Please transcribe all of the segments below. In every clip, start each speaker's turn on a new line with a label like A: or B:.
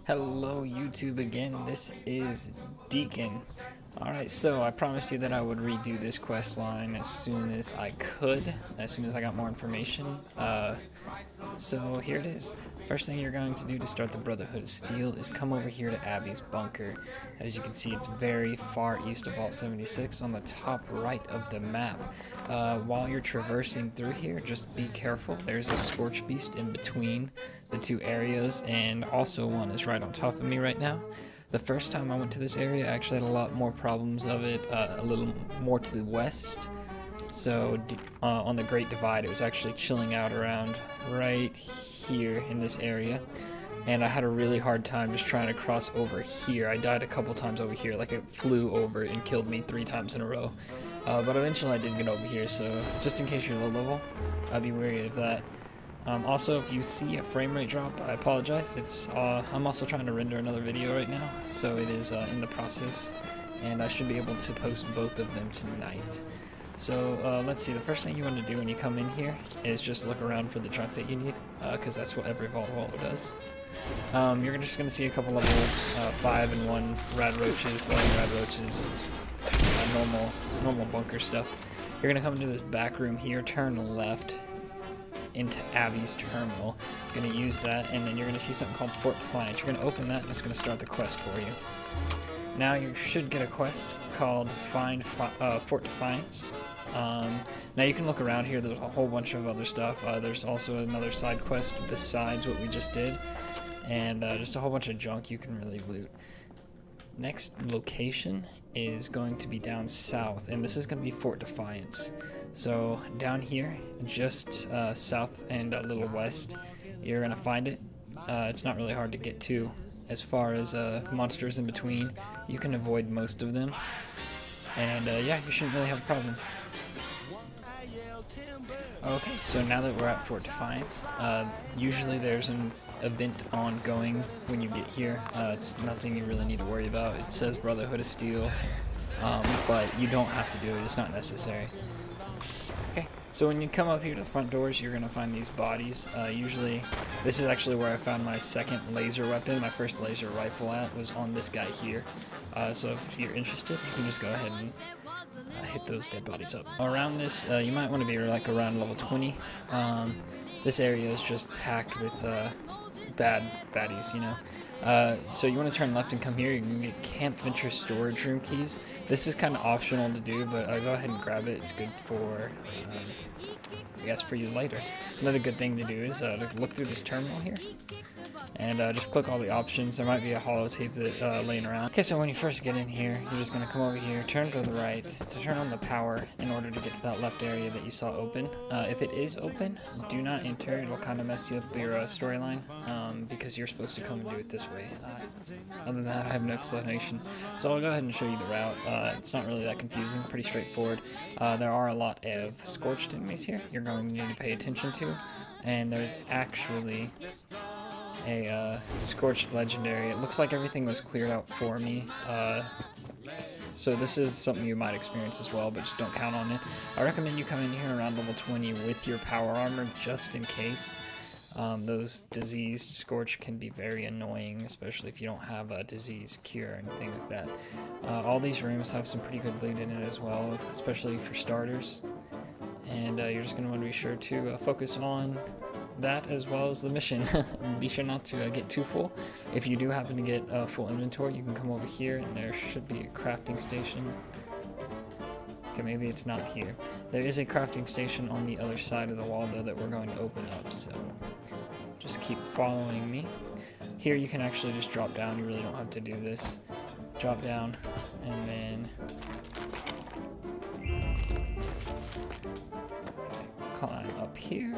A: Hello YouTube again, this is Deacon. Alright, so I promised you that I would redo this quest line as soon as I could, as soon as I got more information. So here it is. First thing you're going to do to start the Brotherhood of Steel is come over here to Abby's bunker. As you can see, it's very far east of Vault 76 on the top right of the map. While you're traversing through here, just be careful. There's a Scorch Beast in between the two areas, and also one is right on top of me right now. The first time I went to this area, I actually had a lot more problems of it, a little more to the west. So on the Great Divide, it was actually chilling out around right here in this area, and I had a really hard time just trying to cross over here. I died a couple times over here, like it flew over and killed me 3 times in a row. But eventually I did get over here, so just in case you're low level, I'd be wary of that. Also, if you see a frame rate drop, I apologize. I'm also trying to render another video right now, so it is in the process, and I should be able to post both of them tonight. So let's see, the first thing you want to do when you come in here is just look around for the junk that you need, because that's what every Vault Wallow does. You're just going to see a couple level 5 and 1 rad roaches, glowing rad roaches, normal bunker stuff. You're going to come into this back room here, turn left into Abby's terminal. You're going to use that, and then you're going to see something called Fort Defiance. You're going to open that, and it's going to start the quest for you. Now you should get a quest called Find Fort Defiance. Now you can look around here, there's a whole bunch of other stuff. There's also another side quest besides what we just did, and just a whole bunch of junk you can really loot. Next location is going to be down south, and this is going to be Fort Defiance. So down here, just south and a little west, you're going to find it. It's not really hard to get to. As far as monsters in between, you can avoid most of them, and yeah, you shouldn't really have a problem. Okay, so now that we're at Fort Defiance, usually there's an event ongoing when you get here. It's nothing you really need to worry about. It says Brotherhood of Steel, but you don't have to do it. It's not necessary. Okay, so when you come up here to the front doors, you're going to find these bodies. Usually, this is actually where I found my second laser weapon. My first laser rifle was on this guy here. So if you're interested, you can just go ahead and hit those dead bodies up. Around this, you might want to be like around level 20. This area is just packed with baddies, you know. So you want to turn left and come here. You can get Camp Venture storage room keys. This is kind of optional to do, but go ahead and grab it. It's good for, I guess, for you later. Another good thing to do is to look through this terminal here, and just click all the options. There might be a holotape that laying around. Okay, so when you first get in here, you're just going to come over here, turn to the right to turn on the power in order to get to that left area that you saw open. If it is open, do not enter. It'll kind of mess you up your storyline, because you're supposed to come and do it this way. Other than that, I have no explanation. So I'll go ahead and show you the route. It's not really that confusing, pretty straightforward. There are a lot of scorched enemies here you're going to need to pay attention to, and there's actually a scorched legendary. It looks like everything was cleared out for me, so this is something you might experience as well, but just don't count on it. I recommend you come in here around level 20 with your power armor just in case. Those diseased scorch can be very annoying, especially if you don't have a disease cure or anything like that. All these rooms have some pretty good loot in it as well, especially for starters, and you're just going to want to be sure to focus on that as well as the mission. Be sure not to get too full. If you do happen to get a full inventory, you can come over here, and there should be a crafting station. Okay, maybe it's not here. There is a crafting station on the other side of the wall, though, that we're going to open up, so just keep following me. Here you can actually just drop down. You really don't have to do this. Drop down, and then climb up here,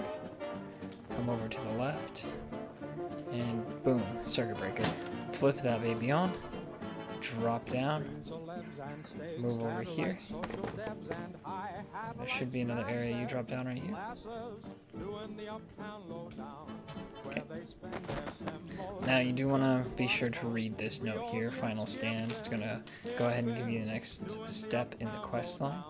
A: come over to the left, and boom, circuit breaker. Flip that baby on, drop down, move over here. There should be another area. You drop down right here. Okay. Now you do want to be sure to read this note here, final stand. It's going to go ahead and give you the next step in the quest line.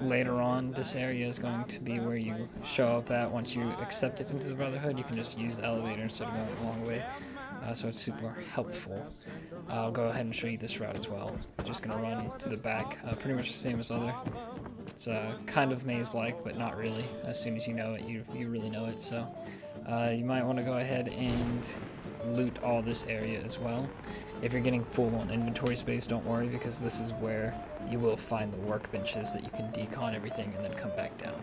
A: later on, this area is going to be where you show up at once you accept it into the Brotherhood. You can just use the elevator instead of going a long way, so it's super helpful. I'll go ahead and show you this route as well. I'm just going to run to the back, pretty much the same as other. It's kind of maze-like, but not really. As soon as you know it, you really know it, so you might want to go ahead and loot all this area as well. If you're getting full on inventory space, don't worry, because this is where you will find the workbenches that you can decon everything and then come back down.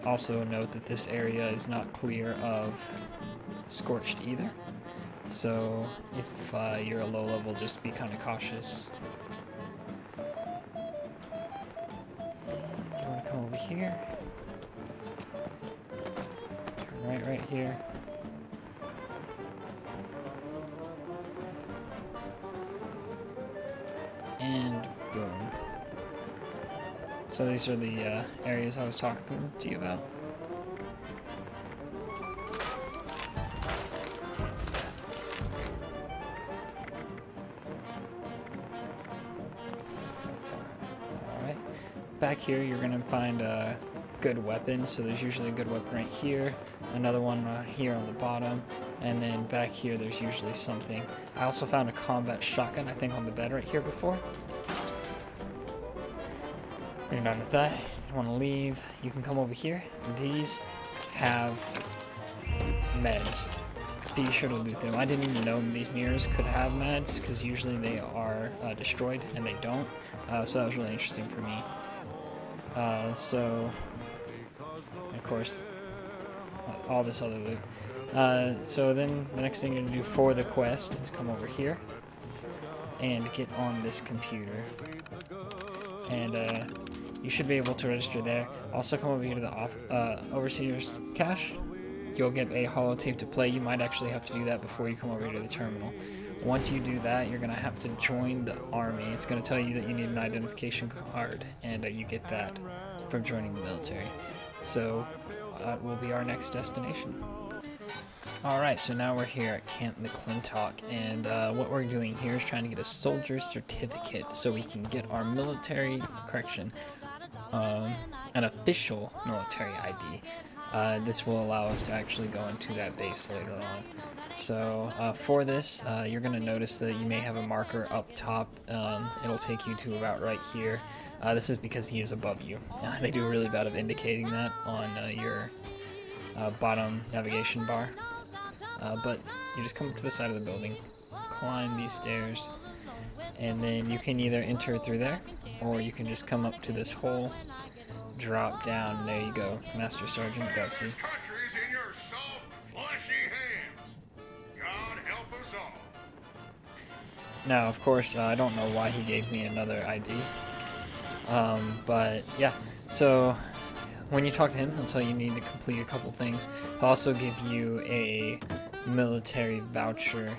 A: Also note that this area is not clear of scorched either, so if you're a low level, just be kind of cautious. You want to come over here, turn right here. And boom. So these are the areas I was talking to you about. Alright. Back here you're going to find good weapons. So there's usually a good weapon right here, another one here on the bottom, and then back here there's usually something. I also found a combat shotgun, I think, on the bed right here before. When you're done with that, you want to leave, you can come over here. These have meds. Be sure to loot them. I didn't even know these mirrors could have meds, because usually they are destroyed, and they don't. So that was really interesting for me. So, of course, all this other loot. So then the next thing you're going to do for the quest is come over here and get on this computer. And you should be able to register there. Also come over here to the Overseer's Cache. You'll get a holotape to play. You might actually have to do that before you come over here to the terminal. Once you do that, you're going to have to join the army. It's going to tell you that you need an identification card, and you get that from joining the military. So that will be our next destination. Alright, so now we're here at Camp McClintock, and what we're doing here is trying to get a soldier's certificate so we can get our military, an official military ID. This will allow us to actually go into that base later on. So for this, you're going to notice that you may have a marker up top. It'll take you to about right here. This is because he is above you. They do a really bad of indicating that on your bottom navigation bar. But you just come up to the side of the building, climb these stairs, and then you can either enter through there, or you can just come up to this hole, drop down, and there you go, Master Sergeant Gussie. Now, of course, I don't know why he gave me another ID, but yeah, so when you talk to him, he'll tell you need to complete a couple things. He'll also give you a military voucher,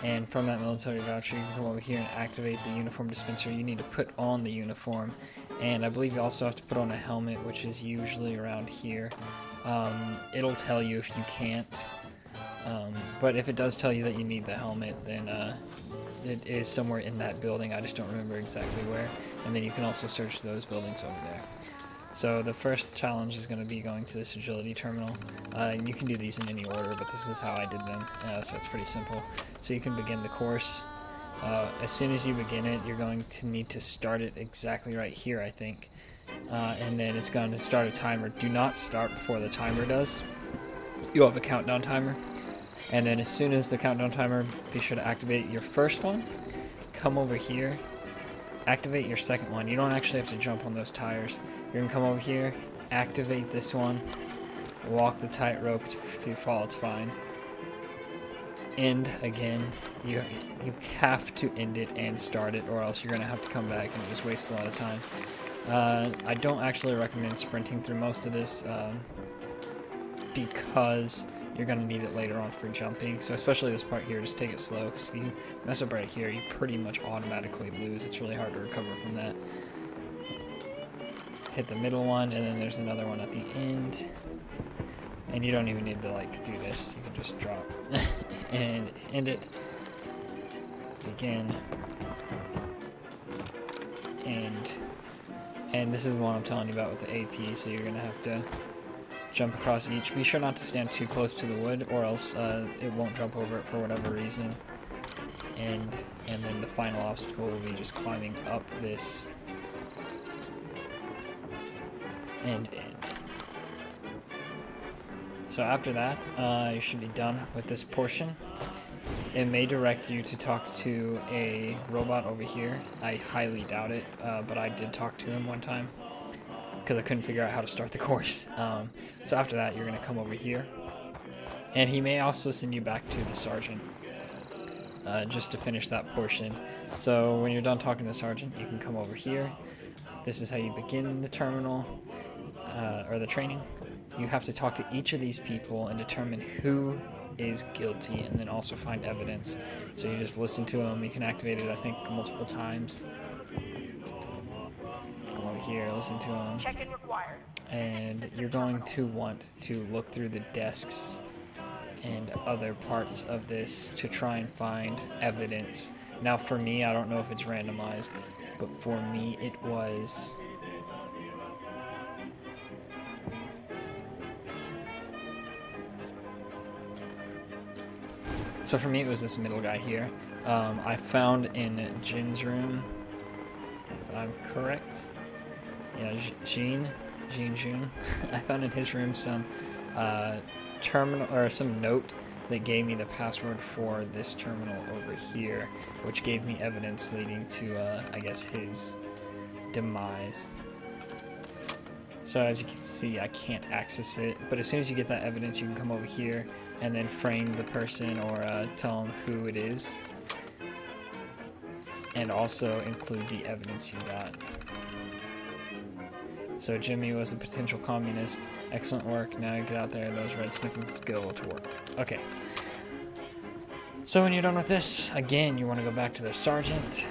A: and from that military voucher you can come over here and activate the uniform dispenser. You need to put on the uniform, and I believe you also have to put on a helmet, which is usually around here. It'll tell you if you can't, but if it does tell you that you need the helmet, then it is somewhere in that building. I just don't remember exactly where, and then you can also search those buildings over there. So the first challenge is going to be going to this agility terminal. You can do these in any order, but this is how I did them, so it's pretty simple. So you can begin the course. As soon as you begin it, you're going to need to start it exactly right here, I think. And then it's going to start a timer. Do not start before the timer does. You'll have a countdown timer. And then as soon as the countdown timer, be sure to activate your first one. Come over here. Activate your second one. You don't actually have to jump on those tires. You're going to come over here, activate this one, walk the tightrope. If you fall, it's fine. End again. You have to end it and start it, or else you're going to have to come back and just waste a lot of time. I don't actually recommend sprinting through most of this because you're going to need it later on for jumping. So especially this part here, just take it slow, because if you mess up right here, you pretty much automatically lose. It's really hard to recover from that. Hit the middle one, and then there's another one at the end. And you don't even need to like do this. You can just drop and end it. Begin. and this is the one I'm telling you about with the AP, so you're going to have to jump across each. Be sure not to stand too close to the wood, or else it won't jump over it for whatever reason. And then the final obstacle will be just climbing up this end. So after that, you should be done with this portion. It may direct you to talk to a robot over here. I highly doubt it, but I did talk to him one time because I couldn't figure out how to start the course. So after that, you're going to come over here. And he may also send you back to the sergeant just to finish that portion. So when you're done talking to the sergeant, you can come over here. This is how you begin the terminal, or the training. You have to talk to each of these people and determine who is guilty, and then also find evidence. So you just listen to them. You can activate it, I think, multiple times. Come over here, listen to them.
B: Check-in required.
A: And you're going to want to look through the desks and other parts of this to try and find evidence. Now for me, I don't know if it's randomized, but for me it was. So for me it was this middle guy here. I found in Jin's room, if I'm correct. Yeah, Jin. I found in his room some terminal, or some note that gave me the password for this terminal over here, which gave me evidence leading to, I guess, his demise. So as you can see, I can't access it, but as soon as you get that evidence, you can come over here and then frame the person, or tell them who it is, and also include the evidence you got. So Jimmy was a potential communist. Excellent work. Now get out there. Those red sniffing skill to work. Okay. So when you're done with this, again, you want to go back to the sergeant,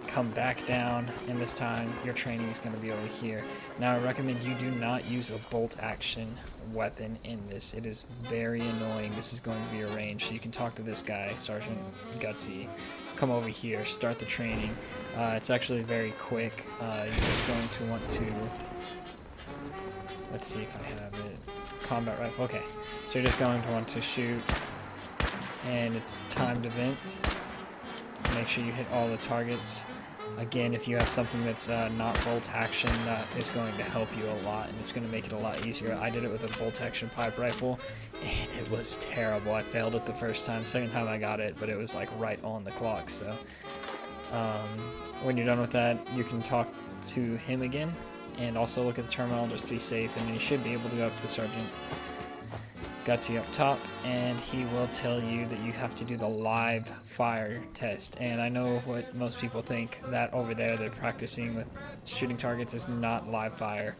A: come back down, and this time your training is going to be over here. Now I recommend you do not use a bolt action weapon in this. It is very annoying. This is going to be a range, so you can talk to this guy, Sergeant Gutsy. Come over here, start the training. It's actually very quick. You're just going to want to, let's see if I have it, combat rifle. Okay, so you're just going to want to shoot, and it's timed event. Make sure you hit all the targets. Again, if you have something that's not bolt action, that is going to help you a lot, and it's going to make it a lot easier. I did it with a bolt action pipe rifle, and it was terrible. I failed it the first time. Second time I got it, but it was like right on the clock. So when you're done with that, you can talk to him again, and also look at the terminal just to be safe, and then you should be able to go up to Sergeant Gutsy up top, and he will tell you that you have to do the live fire test. And I know what most people think, that over there they're practicing with shooting targets is not live fire.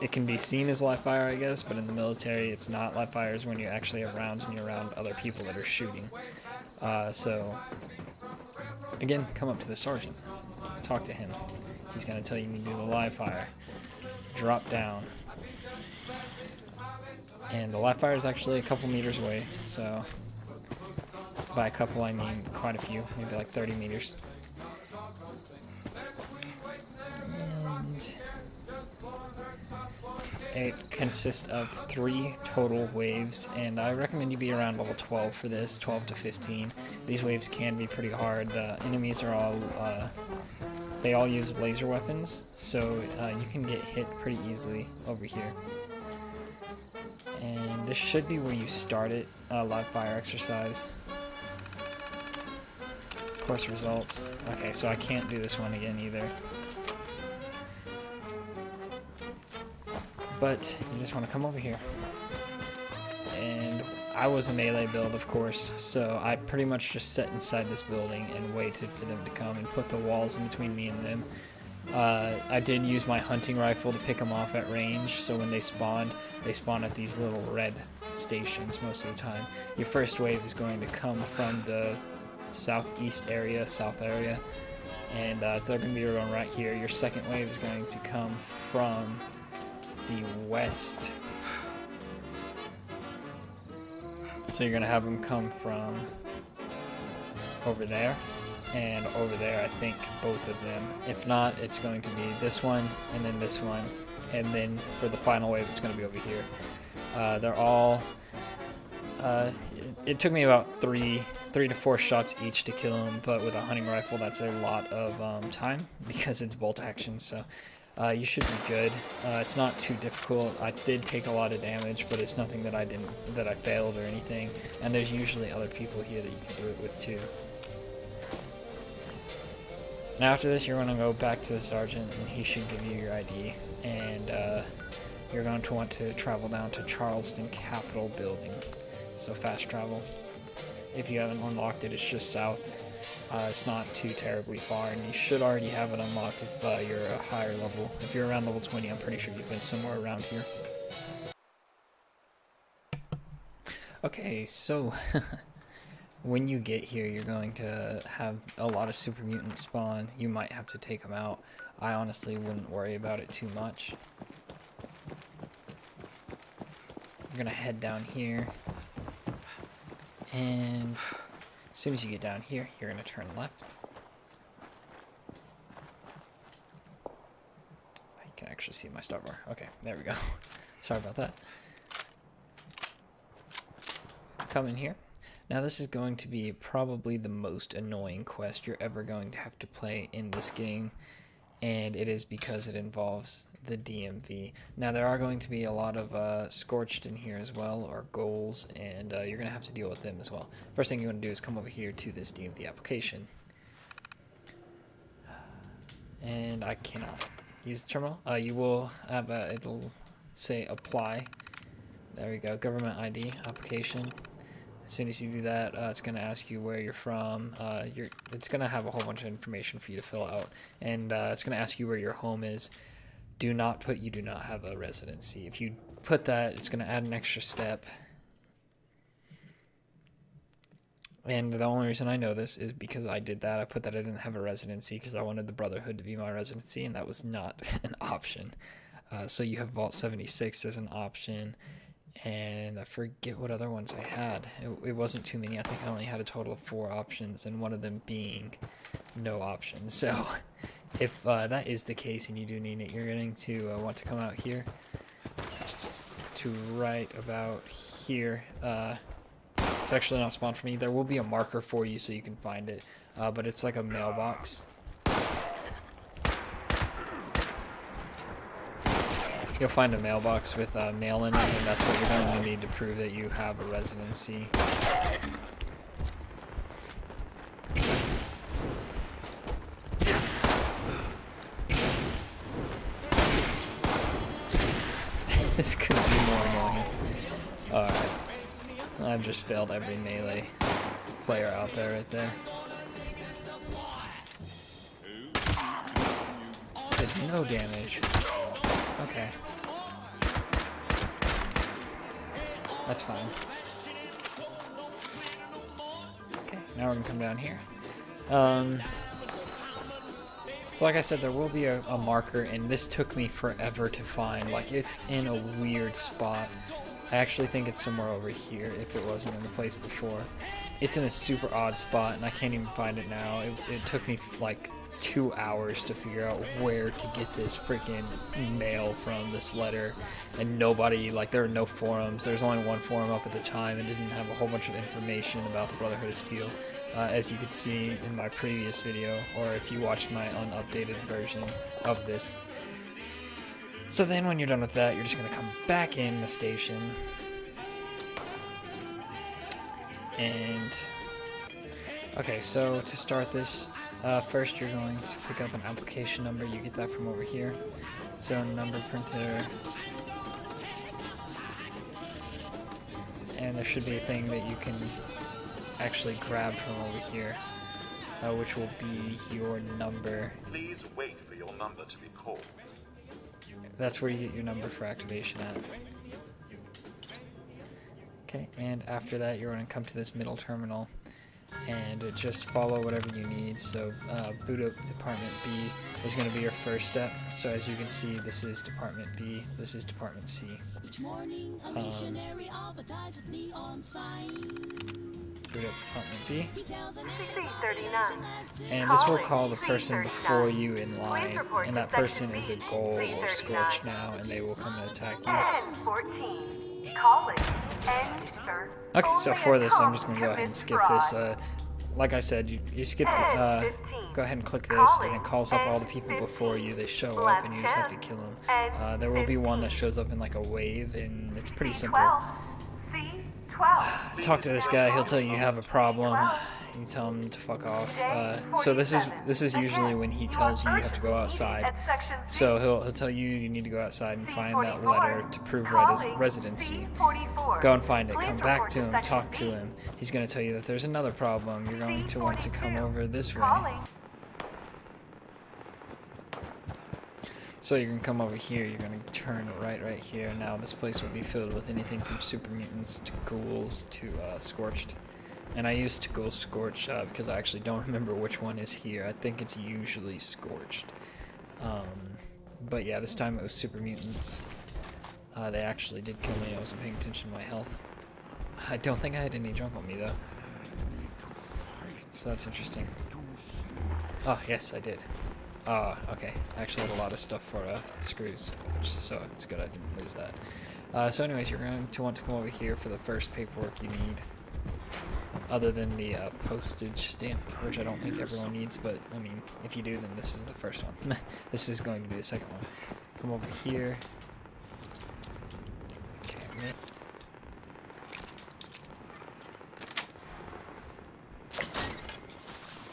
A: It can be seen as live fire, I guess, but in the military it's not. Live fire is when you're actually around and you're around other people that are shooting. So again, come up to the sergeant, talk to him. He's going to tell you to do the live fire. Drop down. And the live fire is actually a couple meters away, so by a couple I mean quite a few, maybe like 30 meters. And it consists of 3 total waves, and I recommend you be around level 12 for this, 12 to 15. These waves can be pretty hard. The enemies are all, they all use laser weapons, so you can get hit pretty easily over here. And this should be where you start it, live fire exercise. Course results. Okay, so I can't do this one again either. But you just want to come over here. And I was a melee build, of course, so I pretty much just sat inside this building and waited for them to come and put the walls in between me and them. I did use my hunting rifle to pick them off at range, so when they spawn at these little red stations most of the time. Your first wave is going to come from the southeast area, south area, and they're going to be going right here. Your second wave is going to come from the west. So you're going to have them come from over there. and over there I think both of them. If not, it's going to be this one and then this one, and then for the final wave it's going to be over here. They're all it took me about three to four shots each to kill them, but with a hunting rifle that's a lot of time because it's bolt action, so you should be good. It's not too difficult. I did take a lot of damage, but it's nothing that I failed or anything, and there's usually other people here that you can do it with too. Now after this, you're going to go back to the sergeant, and he should give you your ID, and you're going to want to travel down to Charleston Capitol Building. So fast travel. If you haven't unlocked it, it's just south. It's not too terribly far, and you should already have it unlocked if you're a higher level. If you're around level 20, I'm pretty sure you've been somewhere around here. Okay, so when you get here, you're going to have a lot of super mutants spawn. You might have to take them out. I honestly wouldn't worry about it too much. You're gonna head down here, and as soon as you get down here, you're gonna turn left. I can actually see my start bar. Okay, there we go. Sorry about that. Come in here. Now this is going to be probably the most annoying quest you're ever going to have to play in this game, and it is because it involves the DMV. Now there are going to be a lot of Scorched in here as well, or goals, and you're going to have to deal with them as well. First thing you want to do is come over here to this DMV application. And I cannot use the terminal. You will have it'll say apply. There we go, government ID application. As soon as you do that, it's going to ask you where you're from. It's going to have a whole bunch of information for you to fill out, and it's going to ask you where your home is. Do not put you do not have a residency. If you put that, it's going to add an extra step. And the only reason I know this is because I did that. I put that I didn't have a residency because I wanted the Brotherhood to be my residency, and that was not an option. So you have Vault 76 as an option. And I forget what other ones I had. It wasn't too many. I think I only had a total of 4 options, and one of them being no option. So if that is the case and you do need it, you're going to want to come out here to right about here. It's actually not spawned for me. There will be a marker for you so you can find it, but it's like a mailbox. You'll find a mailbox with mail in it, and that's what you're going to need to prove that you have a residency. This could be more annoying. Alright. I've just failed every melee player out there right there. Did no damage. Okay. That's fine. Okay, now we're gonna come down here. So like I said, there will be a marker, and this took me forever to find. Like, it's in a weird spot. I actually think it's somewhere over here if it wasn't in the place before. It's in a super odd spot, and I can't even find it now. It took me like 2 hours to figure out where to get this freaking mail from, this letter, and nobody, like, there were no forums. There was only one forum up at the time, and didn't have a whole bunch of information about the Brotherhood of Steel, as you could see in my previous video, or if you watched my unupdated version of this. So then when you're done with that, you're just going to come back in the station, and okay, so to start this, first you're going to pick up an application number. You get that from over here. So number printer, and there should be a thing that you can actually grab from over here, which will be your number.
B: Please wait for your number to be called.
A: That's where you get your number for activation at. Okay, and after that you're going to come to this middle terminal and just follow whatever you need. So boot up Department B is going to be your first step. So as you can see, this is Department B, this is Department C.
C: Each morning, a missionary advertised with neon sign.
A: boot up apartment B.
C: C39.
A: And this will call the person before you in line, and that person is a goal or scorch now, and they will come and attack you.
C: N14. Calling. Enter.
A: Okay, so for this, I'm just going to go ahead and skip this. Like I said, you skip, go ahead and click this, and it calls up all the people before you. They show up, and you just have to kill them. There will be one that shows up in like a wave, and it's pretty simple. Talk to this guy, he'll tell you have a problem. You tell him to fuck off. So this is usually when he tells you you have to go outside. So he'll tell you you need to go outside and find that letter to prove residency. Go and find it. Come back to him. Talk to him. He's going to tell you that there's another problem. You're going to want to come over this way. So you're going to come over here. You're going to turn right here. Now this place will be filled with anything from super mutants to ghouls to scorched. And I used Ghoul Scorch because I actually don't remember which one is here. I think it's usually Scorched. But yeah, this time it was Super Mutants. They actually did kill me. I wasn't paying attention to my health. I don't think I had any junk on me though. So that's interesting. Oh, yes, I did. Okay. I actually had a lot of stuff for screws, so it's good I didn't lose that. So anyways, you're going to want to come over here for the first paperwork you need. Other than the postage stamp, which I don't think everyone needs, but I mean, if you do, then this is the first one. This is going to be the second one. Come over here. Okay,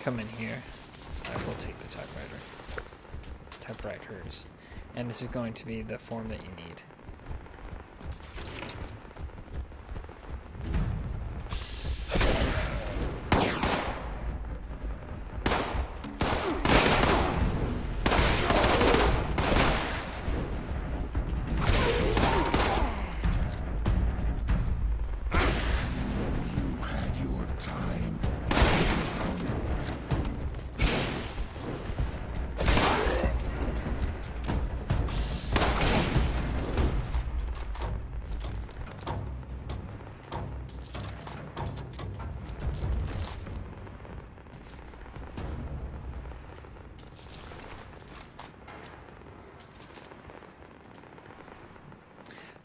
A: come in here. I will take the typewriters, and this is going to be the form that you need.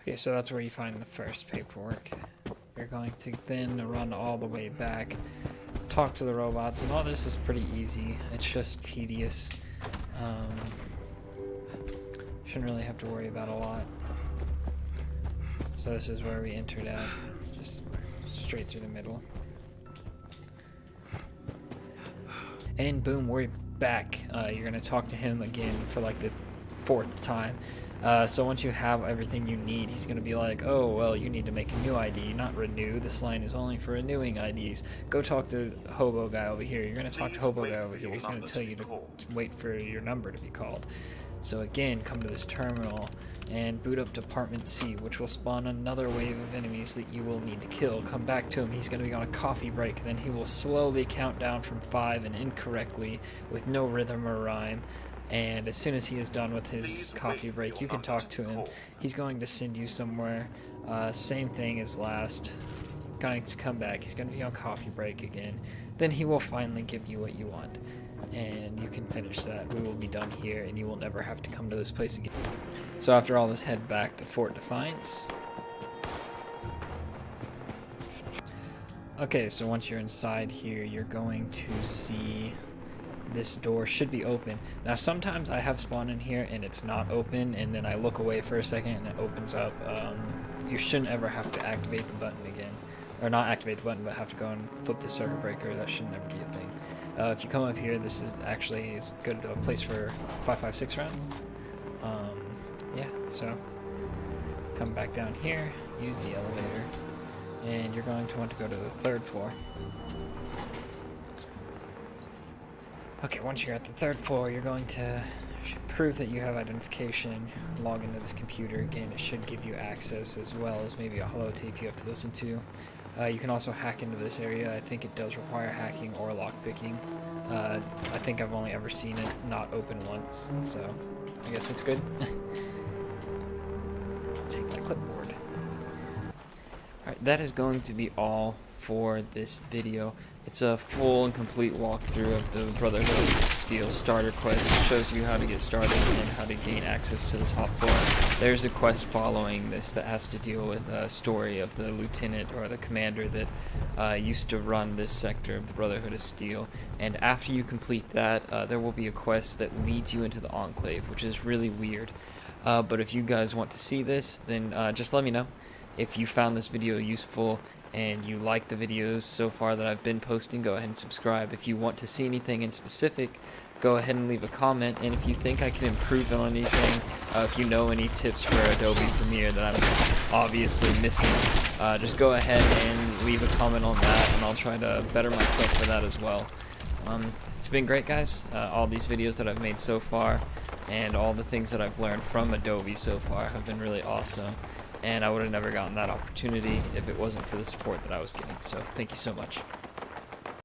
A: Okay, so that's where you find the first paperwork. You're going to then run all the way back, talk to the robots, and all this is pretty easy. It's just tedious. Shouldn't really have to worry about a lot. So this is where we entered at, just straight through the middle. And boom, we're back. You're gonna talk to him again for like the 4th time. So once you have everything you need, he's going to be like, oh, well, you need to make a new ID, not renew. This line is only for renewing IDs. Go talk to Hobo Guy over here. You're going to talk to Hobo Guy over here. He's going to tell you to wait for your number to be called. So again, come to this terminal and boot up Department C, which will spawn another wave of enemies that you will need to kill. Come back to him. He's going to be on a coffee break. Then he will slowly count down from 5 and incorrectly with no rhythm or rhyme. And as soon as he is done with his coffee break, you can talk to him. He's going to send you somewhere. Same thing as last. Going to come back. He's going to be on coffee break again. Then he will finally give you what you want. And you can finish that. We will be done here, and you will never have to come to this place again. So after all this, head back to Fort Defiance. Okay, so once you're inside here, you're going to see... this door should be open. Now sometimes I have spawned in here and it's not open, and then I look away for a second and it opens up. You shouldn't ever have to activate the button again. Or not activate the button, but have to go and flip the circuit breaker. That should never be a thing. If you come up here, this is actually a good place for 5.56 rounds. Yeah, so come back down here, use the elevator, and you're going to want to go to the 3rd floor. Okay, once you're at the 3rd floor, you're going to prove that you have identification, log into this computer. Again, it should give you access as well as maybe a holotape you have to listen to. You can also hack into this area. I think it does require hacking or lockpicking. I think I've only ever seen it not open once, so I guess it's good. Take my clipboard. Alright, that is going to be all for this video. It's a full and complete walkthrough of the Brotherhood Steel starter quest. It shows you how to get started and how to gain access to the top floor. There's a quest following this that has to deal with a story of the lieutenant or the commander that used to run this sector of the Brotherhood of Steel. And after you complete that, there will be a quest that leads you into the Enclave, which is really weird. But if you guys want to see this, then just let me know. If you found this video useful and you like the videos so far that I've been posting, go ahead and subscribe. If you want to see anything in specific, go ahead and leave a comment. And if you think I can improve on anything, if you know any tips for Adobe Premiere that I'm obviously missing, just go ahead and leave a comment on that, and I'll try to better myself for that as well. It's been great, guys. All these videos that I've made so far and all the things that I've learned from Adobe so far have been really awesome. And I would have never gotten that opportunity if it wasn't for the support that I was getting. So thank you so much.